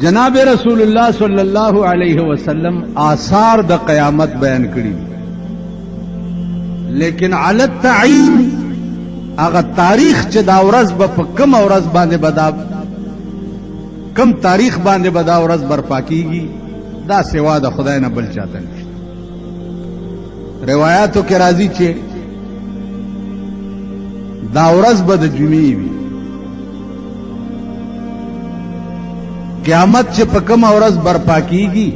جناب رسول الله صلی الله علیه وسلم آثار د قیامت بیان کړي لیکن علی التعین هغه تاریخ چې دا ورځ به په کوم ورځ باندې بدا کم تاریخ باندې بدا ورځ برپا کیږي دا سوا د خدای نه بل چاته نشته. روایتو کې راځي چې دا ورځ به د جمعې وي. قیامت چې په کوم ورځ برپا کیږي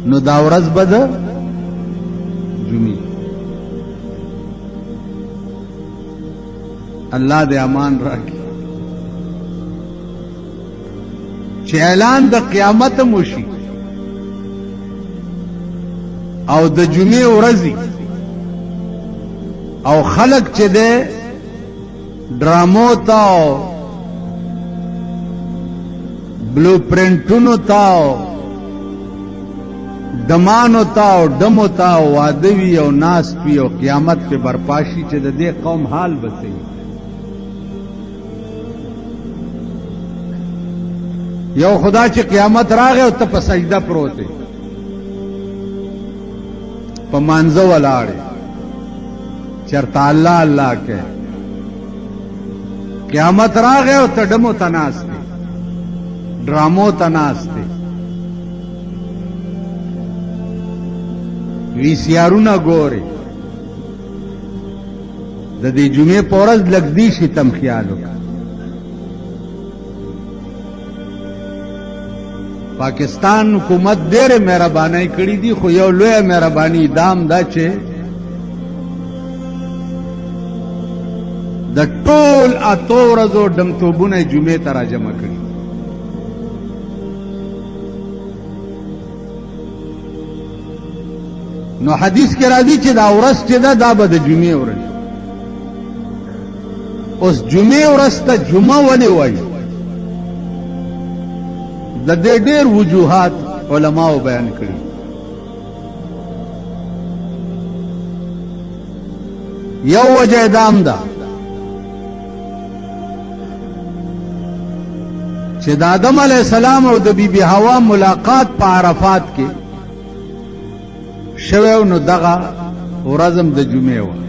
نو دا ورځ به د جمعې. الله دې امان راکړي چې اعلان د قیامت موشي او د جمعې ورځي او خلق چې ده ډرامو ته بلو پرنټونو ته دمانو ته ډمو ته واده وي او ناست وي او قیامت په برپاشي چې د دې قوم حال بسي. یو خدا چې قیامت راغی او ته په سجده پروت یې په مانځه ولاړې چرته الله الله کې قیامت راغی او ته ډمو ته ناست یې ډرامو ته ناست یې وی سیارونه ګورې د دې جمعې په ورځ لږ دې شي تم خیال وکړه. پاکستان حکومت ډېرې مهربانۍ کړې دي خو یو لویه مهرباني دام دا چې د ټول اتو ورځو ډمتوبونه جمعې ته راجمع کړي. نو حدیث کې راځي چې دا ورځ چې ده دا به د جمعې ورځ. اوس جمعې ورځ ته جمعه ولې وایي؟ د دې ډېر وجوهات علماو بیان کړي. یو وجه دام ده چې د آدم علیه السلام او د بیبي حوا ملاقات په عرفات کې شوی نو دغه ورځم د جمعې وه.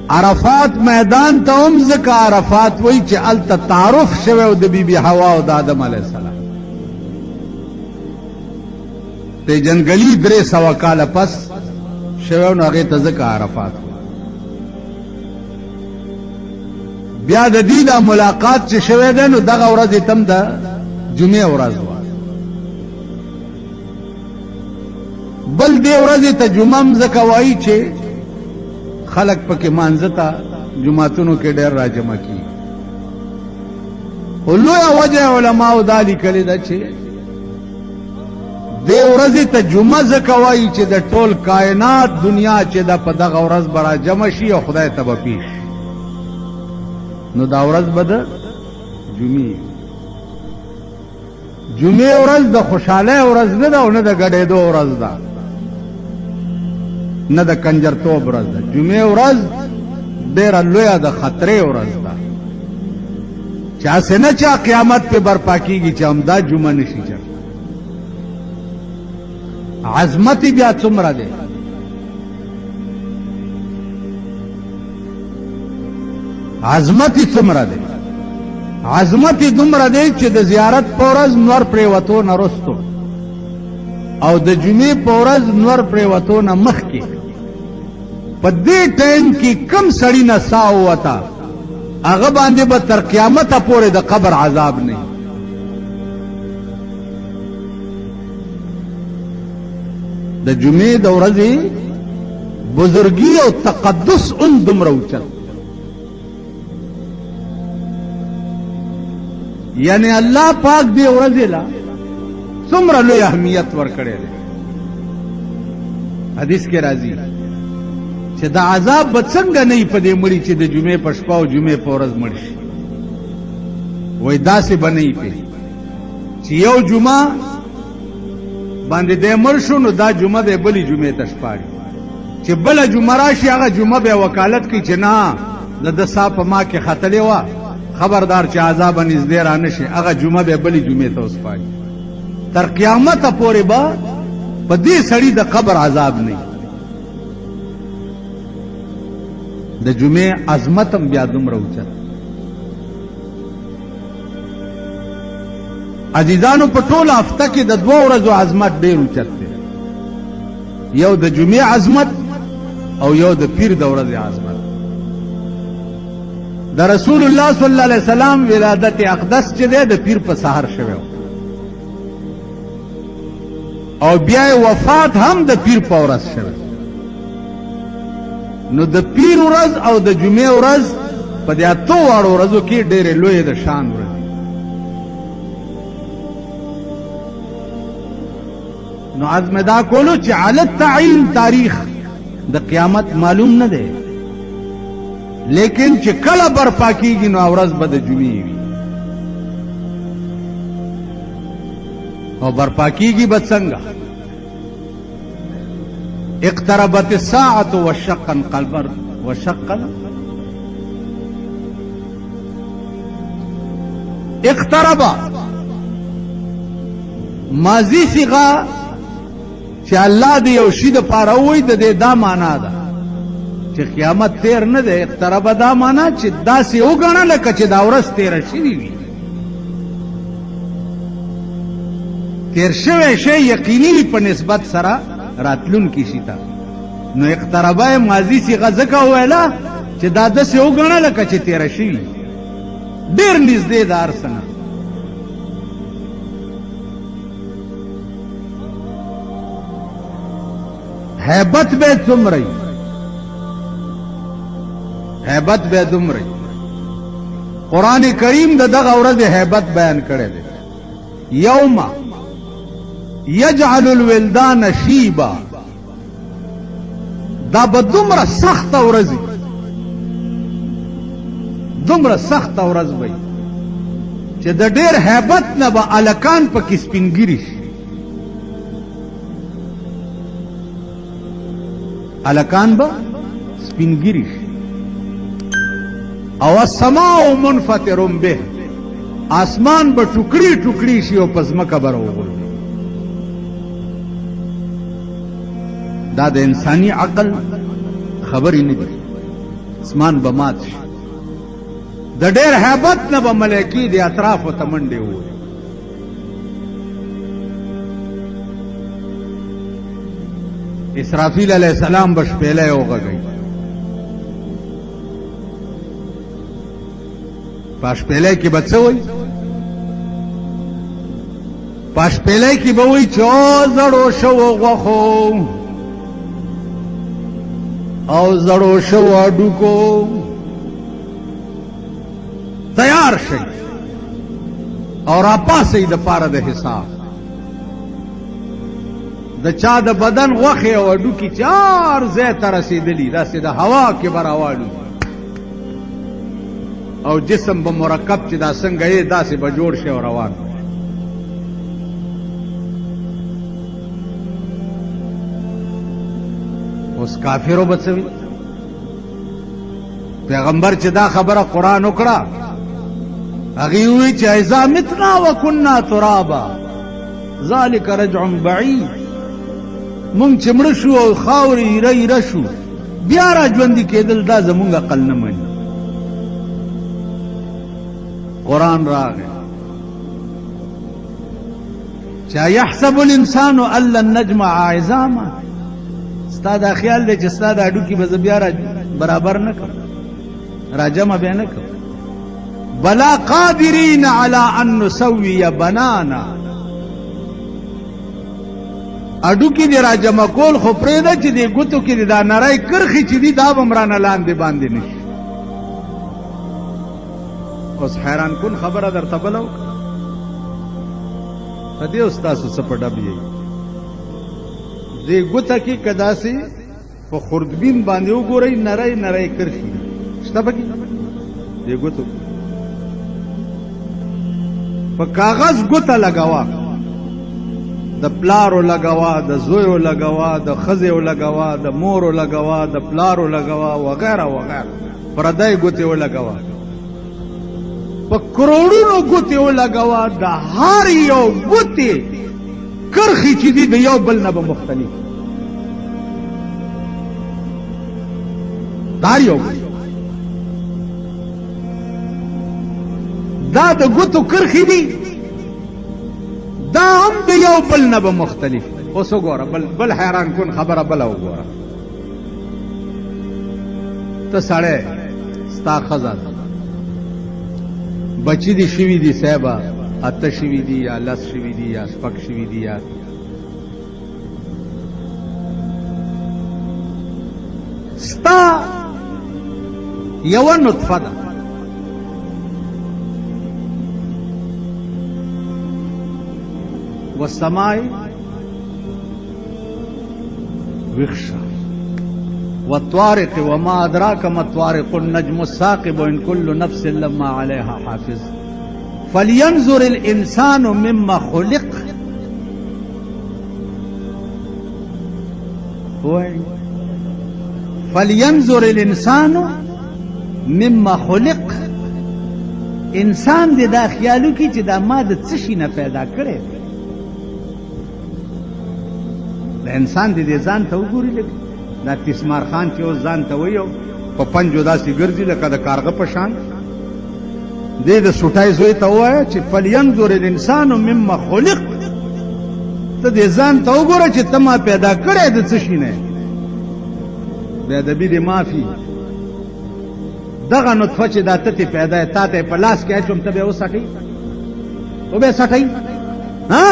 عرفات میدان ته هم ځکه عرفات وایي چې هلته تعارف شوی و د بیبي حوا او د آدم علیه السلام پیژندګلي 300 کاله پس شوی نو هغې ته ځکه عرفات وایي. بیا د دې دا ملاقات چې شوی دی نو دغه ورځ یې تم د جمعې ورځ وه. بل دې ورځې ته جمعه هم ځکه وایي چې خلق پکې مانځه ته جمعتونو کې ډېر راجمع کیږي. خو لویه وجه علماو دا لیکلې ده چې دې ورځې ته جمعه ځکه وایي چې د ټول کائنات دنیا چې ده په دغه ورځ به راجمع شي او خدای ته به پیش نو دا ورځ به د جمعې. جمعې ورځ د خوشحالۍ ورځ نه ده او نه د ګډېدو ورځ ده نه د کنجرتوب ورځ ده. جمعې ورځ ډېره لویه د خطرې ورځ ده چې هسې نه چا قیامت پې برپا کېږي چې همدا جمعه نشي چرته. عظمت یې بیا څومره دی؟ عظمت یې څومره دی؟ عظمت یې دومره دی چې د زیارت په ورځ نور پرېوتو نه رستو او د جمعې په ورځ نور پرېوتو نه مخکې په دې ټایم کې کم سړي نه ساه ووته هغه باندې به تر قیامته پورې د قبر عذاب نه. د جمعې د ورځې بزرګي او تقدس اون دومره اوچت یعنی الله پاک دې ورځې لا څومره لوی اهمیت ورکړی دی. حدیث کې راځي چې دا عذاب به څنګه نه وي په دې مړي چې د جمعې په شپه او جمعې په ورځ مړ شي. وایي داسې به نه وي پې چې یو جمعه باندې دی مړ شو نو دا جمعه دی بلې جمعې ته شپاړي چې بله جمعه راشي هغه جمعه بیا وکالت کوي چې نه د ده سا په ما کې ختلې وه خبردار چې عذاب نږدې را نشي هغه جمعه به بلې جمعې ته وسپاري تر قیامته پورې به په دې سړي د قبر عذاب نه د جمعې عظمت هم بیا دومره اوچت عزیزانو په ټوله هفته کې د 2 ورځو عظمت ډېر اوچت دی یو د جمعې عظمت او یو د پیر د ورځې عظمت د رسول الله صلی الله علیه وسلم ولادت اقدس چې دی د پیر په سحر شوی او بیا وفات هم د پیر په ورځ شوی نو د پیر ورځ او د جمعې ورځ په دې اتو واړو ورځو کې ډېرې لویې د شان ورځې نو عزم دا کولو چې علت تعین تاریخ د قیامت معلوم نه دی لیکن چې کله برپا کیږي نو ورځ به د جمعې وي او برپا کیږي به څنګه اقتربت الساعة وشق القمر اقترب ماضی صيغه چې الله دې یو شي د پاره وای د دې دا معنا ده چې قیامت تیر نه ده اقترب دا معنا چې داسې وګڼه لکه چې دا ورځ تیر شوی وي تیر شوی شی یقیني په نسبت سره راتلون کی شي تا نو اقتربای ماضی صيغه ځکه ویلا چې دا داسې وګڼه لکه چې تیر شوی ډیر نږدې دار سره هیبت به څومره هیبت به دومره قرآن کریم دغه ورځ هیبت بیان کړی دی یوم یجعل الولدان شیبا دا به دومره سخت ورځ دومره سخت ورځ وي چې د ډېر هیبت نه به الکان پکې سپینګیري شي الکان به سپینګیري شي او السماء منفطر به آسمان به ټوکړي ټوکړي شي او پزمکه به راوغورځي دا د انساني عقل خبرې نه دي اسمان به مات شي د ډېر هیبت نه به ملایکې د اطرافو ته منډې ووهي اسرافیل علیه السلام به شپېلی وغږوي په شپېلی کې به څه وایي په شپېلی کې به وایي چې او زړو شوو غوښو او زړو شوو هډوکو تیار شئ او راپاسئ د پاره د حساب د چا د بدن غوښې او هډوکي چار ځای ته رسېدلي داسې د هوا کې به راواړي او جسم به مرکب چې دا څنګه یې داسې به جوړ شي او روان اوس کافرو به څه وي پیغمبر چې دا خبره قرآن وکړه هغې ووایي چې اذا متنا وکنا ترابا ذلک رجع بعید مونږ چې مړه شو او خاورې ایره ایره شو بیا را ژوندي کېدل دا زمونږ عقل نه مني قرآن راغی چې یحسب الانسان ان لن نجمع عظاما ستا دا خیال دی چې ستا دا هډوکي به زه بیا برابر نه کړم را جمع بیا نه کړم بلا قادرین علی ان نسوی بنانا هډوکي دې را جمع کول خو پرېږده چې دې ګوتو کې دا نری کرښې چې دي دا به هم رانه لاندې باندې نه شي اوس حیران کن خبره درته بله وکړه په دې اوس تاسو څه په ډب یئ دې ګوته کې که داسې په خوردبین باندې وګورئ نری نری کرښې شته پکې دې ګوتو په کاغذ ګوته لګوه د پلارو لګوا د زویو لګوا د ښځو لګوا د مورو لګوا د پلارو لګوا وغیره وغیره پردی ګوتې ولګوا په کروڑونو ګوتې ولګوه د هر یو ګوتې کرخې چې دي د یو بل نه به مختلف دا یو دا د ګوتو کرخې دي دا هم د یو بل نه به مختلف. اوس وګوره بل حیران کن خبره بله وګوره. ته سړی ستا ښځه ده بچی دي شوي دي صاحبه 8 شوي دي یا 10 شوي دي یا 6 شوي دي یا ستا یوه نطفه ده والسماء وخشا والطارق وما أدراك ما الطارق النجم الثاقب وإن كل نفس لما عليها حافظ فلينظر الإنسان مما خلق فلينظر الإنسان مما خلق. انسان دې دا خیالو کې چې دا ما د څه شي نه پیدا کړی د انسان دې ځان ته وګوري لکه دا تسمار خان چې اوس ځان ته وایو په پنجو داسې ګرځي لکه د کارغه په شان دې د سوټای زوی ته ووایه چې فلینظر الانسان مما خلق. ته دې ځان ته وګوره چې ته ما پیدا کړی د څه شي نه. بې ادبي دې معافي. دغه نطفه چې دا ته پیدا تا ته په لاس کې اچوم ته به وسټئ او به سټئ ها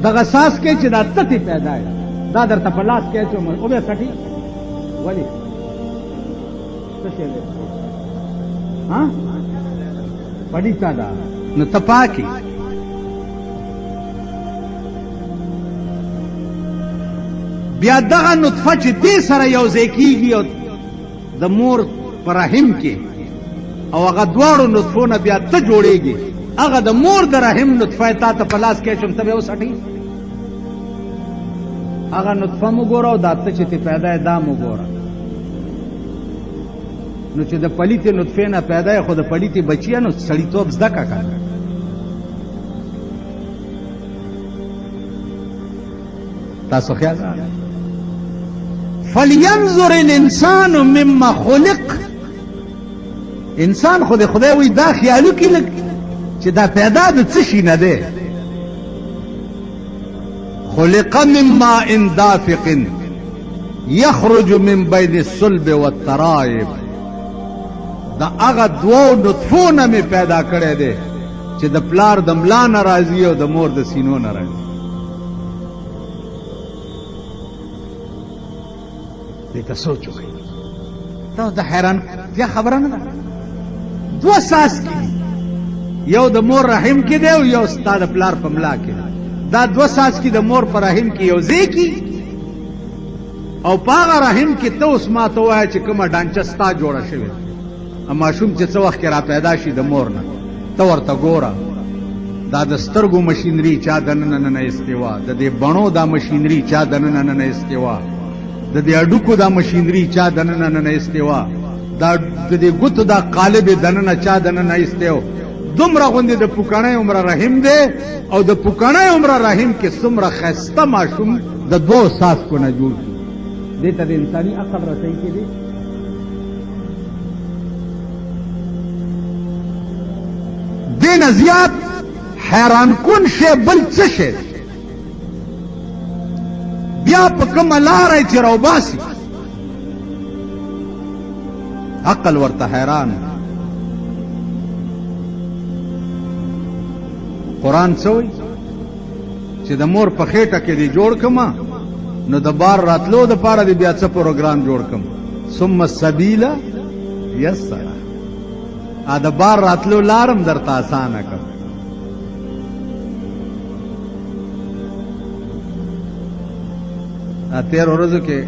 دغه ساس کې چې دا ته پیدا دا درته په لاس کې اچوم او به سټئ ولې څه شي ها پړی تا دا نو تپاکی بیا دغه نطفه چې دې سره یو ځای کېږي او د مور په رحم کې او هغه دواړو نطفو نه بیا ته جوړېږي هغه د مور د رحم نطفه تا ته په لاس کې اچوم ته به وسټئ هغه نطفه مو ګوره او دا ته چې ته پیدا دا مو ګوره. نو چې د پلیتې نطفې نه پیدا خو د پلیتې بچیه نو سړیتوب زده که کنه. تاسو خیال فلینظر الانسان مما خلق. انسان خو د خدای وی دا خیالو کې لګ چې دا پیدا د څه شي نه دی. خلق من ماء دافق یخرج من بین الصلب والترائب. دا هغه دوو نطفو نه مې پیدا کړی دی چې د پلار د ملا نه راځي او د مور د سینو نه راځي. دې ته سوچ وکړئ. دا د حیرانتیا خبره نه ده. دوه ساس کې یو د مور رحم کې دی او یو ستا د پلار په ملا کې دی. دا دوه ساس کې د مور په رحم کې یو ځای کې او په هغه رحم کې ته اوس ما ته ووایه چې کومه ډانچه ستا جوړه شوې ماشوم چې څه وخت کې را پیدا شي د مور نه ته ورته ګوره دا د سترګو مشینري چا دننه نه استوا د دې بڼو دا مشینري چا دننه نه استوا د دې اډوکو دا مشینري چا دننه نه استوا دا د دې ګوتو دا قالب دننه چا دننه استو. دومره غوندې د پوکڼۍ عمره رحم دی او د پوکڼۍ عمره رحم کې څومره ښایسته ماشوم د دوو څاڅکو نه جوړ شي. دې ته د انساني عقل رسۍ کېدی. دې نه زیات حیران کن شی بل څه شی بیا په کومه لاره چې راوباسي عقل ورته حیران. قرآن څه وایي چې د مور په خېټه کې دې جوړ کړم نو د بار راتلو دپاره دې بیا څه پروګرام جوړ کړم ثم السبیل یسر د بار راتلو لارم درته اسانه کړم. تیر ورځو کې